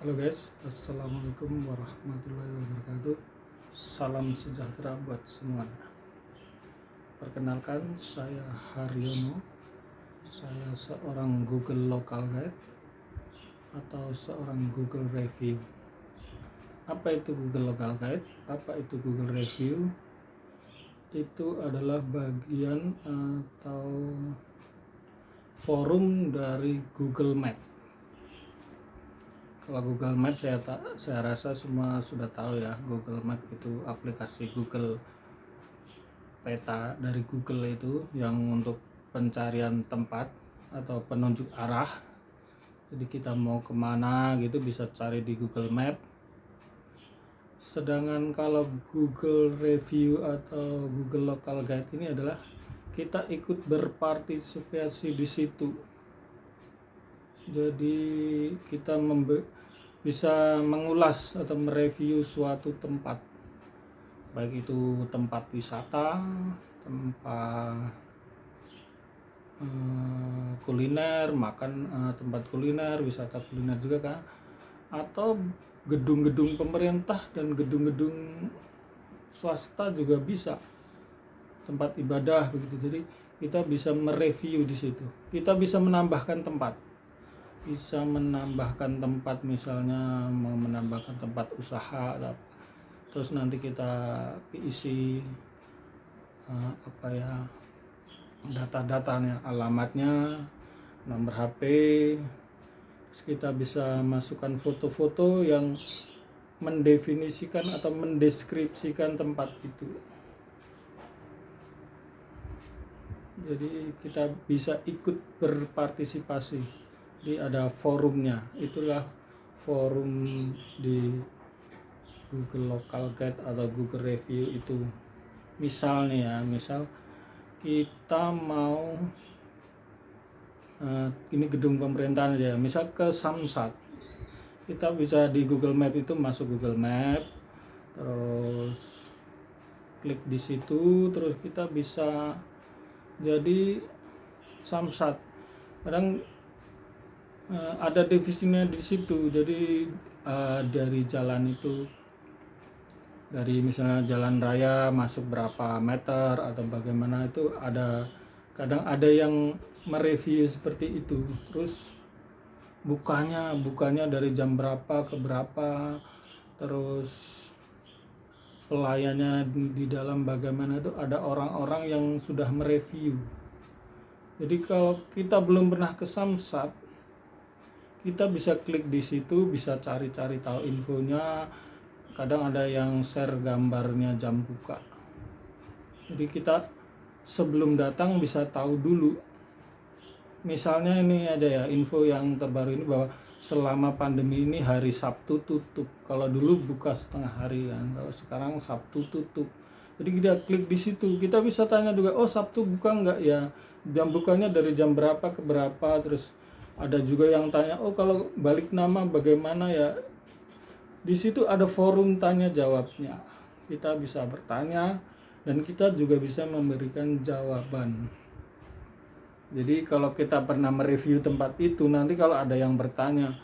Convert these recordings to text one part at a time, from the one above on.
Halo guys, assalamualaikum warahmatullahi wabarakatuh. Salam sejahtera buat semuanya. Perkenalkan, saya Haryono. Saya seorang Google Local Guide atau seorang Google Review. Apa itu Google Local Guide? Apa itu Google Review? Itu adalah bagian atau forum dari Google Map. Kalau Google Map saya rasa semua sudah tahu ya. Google Map itu aplikasi Google peta dari Google itu yang untuk pencarian tempat atau penunjuk arah. Jadi kita mau kemana gitu bisa cari di Google Map. Sedangkan kalau Google Review atau Google Local Guide ini adalah kita ikut berpartisipasi di situ. Jadi kita bisa mengulas atau mereview suatu tempat, baik itu tempat wisata, tempat kuliner, tempat kuliner, wisata kuliner juga kan, atau gedung-gedung pemerintah dan gedung-gedung swasta juga bisa, tempat ibadah begitu. Jadi kita bisa mereview di situ. Kita bisa menambahkan tempat. Misalnya mau menambahkan tempat usaha, terus nanti kita isi data-datanya, alamatnya, nomor HP. Terus kita bisa masukkan foto-foto yang mendefinisikan atau mendeskripsikan tempat itu. Jadi kita bisa ikut berpartisipasi. Jadi ada forumnya, itulah forum di Google Local Guide atau Google Review itu. Misal kita mau ini gedung pemerintahan aja, misal ke Samsat, kita bisa di Google Map itu masuk Google Map, terus klik di situ, terus kita bisa jadi Samsat. Kadang ada divisinya di situ. Jadi dari jalan itu, dari misalnya jalan raya masuk berapa meter atau bagaimana, itu kadang ada yang mereview seperti itu. Terus bukanya dari jam berapa ke berapa, terus pelayannya di dalam bagaimana, itu ada orang-orang yang sudah mereview. Jadi kalau kita belum pernah ke Samsat, kita bisa klik di situ, bisa cari-cari tahu infonya. Kadang ada yang share gambarnya jam buka. Jadi kita sebelum datang bisa tahu dulu. Misalnya ini aja ya, info yang terbaru ini bahwa selama pandemi ini hari Sabtu tutup. Kalau dulu buka setengah hari kan, kalau sekarang Sabtu tutup. Jadi kita klik di situ, kita bisa tanya juga, oh Sabtu buka enggak ya? Jam bukanya dari jam berapa ke berapa? Terus ada juga yang tanya, oh kalau balik nama bagaimana ya? Di situ ada forum tanya jawabnya. Kita bisa bertanya dan kita juga bisa memberikan jawaban. Jadi kalau kita pernah mereview tempat itu, nanti kalau ada yang bertanya,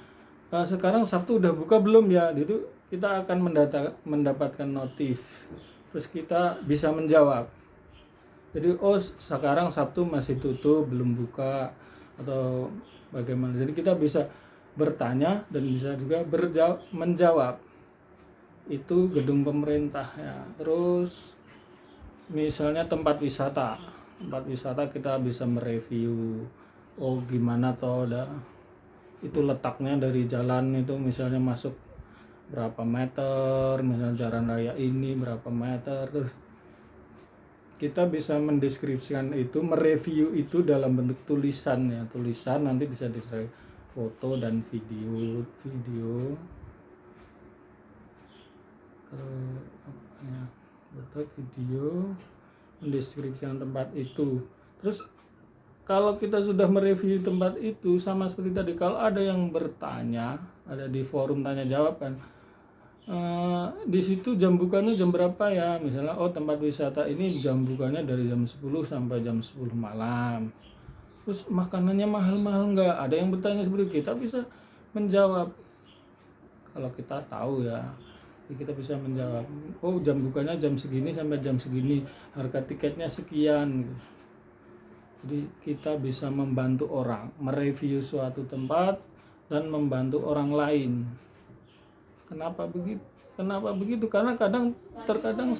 sekarang Sabtu udah buka belum ya? Itu kita akan mendapatkan notif. Terus kita bisa menjawab. Jadi oh sekarang Sabtu masih tutup, belum buka, atau bagaimana. Jadi kita bisa bertanya dan bisa juga menjawab. Itu gedung pemerintah ya. Terus misalnya tempat wisata kita bisa mereview, oh gimana toh itu letaknya dari jalan itu, misalnya masuk berapa meter, misalnya jalan raya ini berapa meter. Terus kita bisa mendeskripsikan itu, mereview itu dalam bentuk tulisan ya. Tulisan nanti bisa disertai foto dan video video mendeskripsikan tempat itu. Terus kalau kita sudah mereview tempat itu, sama seperti tadi, kalau ada yang bertanya, ada di forum tanya jawab kan, di situ jam bukanya jam berapa ya, misalnya oh tempat wisata ini jam bukanya dari jam 10 sampai jam 10 malam. Terus makanannya mahal-mahal enggak, ada yang bertanya seperti itu, kita bisa menjawab kalau kita tahu ya. Jadi kita bisa menjawab, oh jam bukanya jam segini sampai jam segini, harga tiketnya sekian gitu. Jadi kita bisa membantu orang mereview suatu tempat dan membantu orang lain. Kenapa begitu? Kenapa begitu? Karena terkadang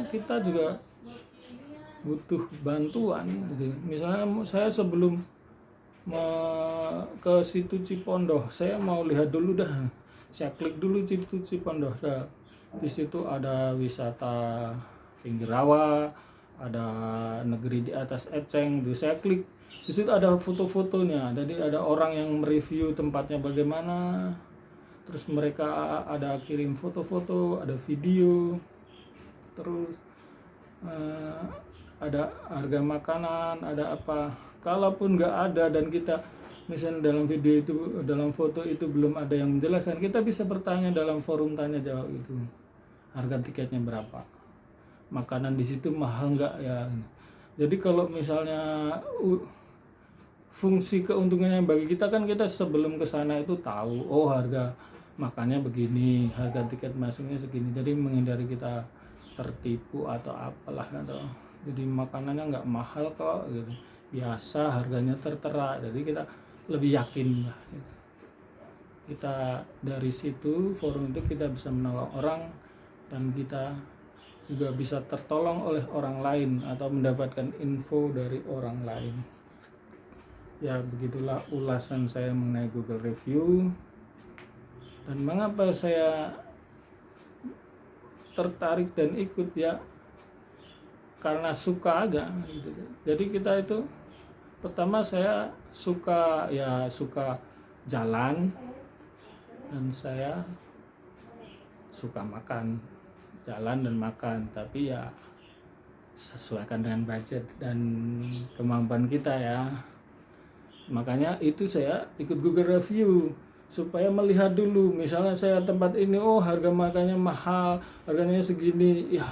kita juga butuh bantuan gitu. Misalnya saya sebelum ke situ Cipondoh, saya mau lihat dulu dah. Saya klik dulu situ Cipondoh. Di situ ada wisata pinggir rawa, ada negeri di atas eceng. Saya klik. Di situ ada foto-fotonya. Jadi ada orang yang mereview tempatnya bagaimana. Terus mereka ada kirim foto-foto, ada video. Terus ada harga makanan, ada apa. Kalaupun nggak ada dan kita misalnya dalam video itu, dalam foto itu belum ada yang menjelaskan, kita bisa bertanya dalam forum tanya jawab itu, harga tiketnya berapa, makanan di situ mahal nggak ya. Jadi kalau misalnya fungsi keuntungannya bagi kita kan, kita sebelum ke sana itu tahu, oh harga makannya begini, harga tiket masuknya segini, jadi menghindari kita tertipu atau apalah atau jadi makanannya nggak mahal kok gitu, biasa harganya tertera, jadi kita lebih yakin lah gitu. Kita dari situ forum itu kita bisa menolong orang dan kita juga bisa tertolong oleh orang lain atau mendapatkan info dari orang lain. Ya begitulah ulasan saya mengenai Google Review dan mengapa saya tertarik dan ikut ya, karena suka aja gitu. Jadi kita itu pertama saya suka jalan dan saya suka makan, jalan dan makan, tapi ya sesuaikan dengan budget dan kemampuan kita ya. Makanya itu saya ikut Google Review supaya melihat dulu, misalnya saya tempat ini, oh harga makannya mahal, harganya segini ya.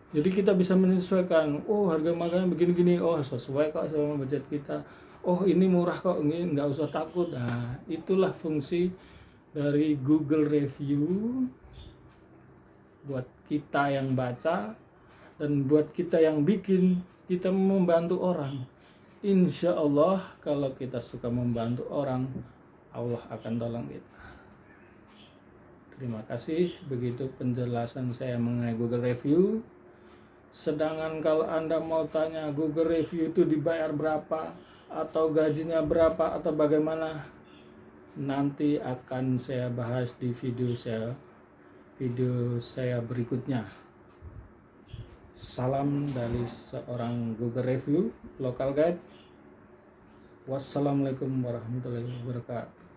Jadi kita bisa menyesuaikan, oh harga makannya begini-gini, oh sesuai kok sama budget kita, oh ini murah kok, ini nggak usah takut. Nah itulah fungsi dari Google Review buat kita yang baca dan buat kita yang bikin, kita membantu orang. Insya Allah kalau kita suka membantu orang, Allah akan tolong kita. Terima kasih, begitu penjelasan saya mengenai Google Review. Sedangkan kalau Anda mau tanya Google Review itu dibayar berapa, atau gajinya berapa, atau bagaimana, nanti akan saya bahas di video saya berikutnya. Salam dari seorang Google Review Local Guide. Wassalamualaikum warahmatullahi wabarakatuh.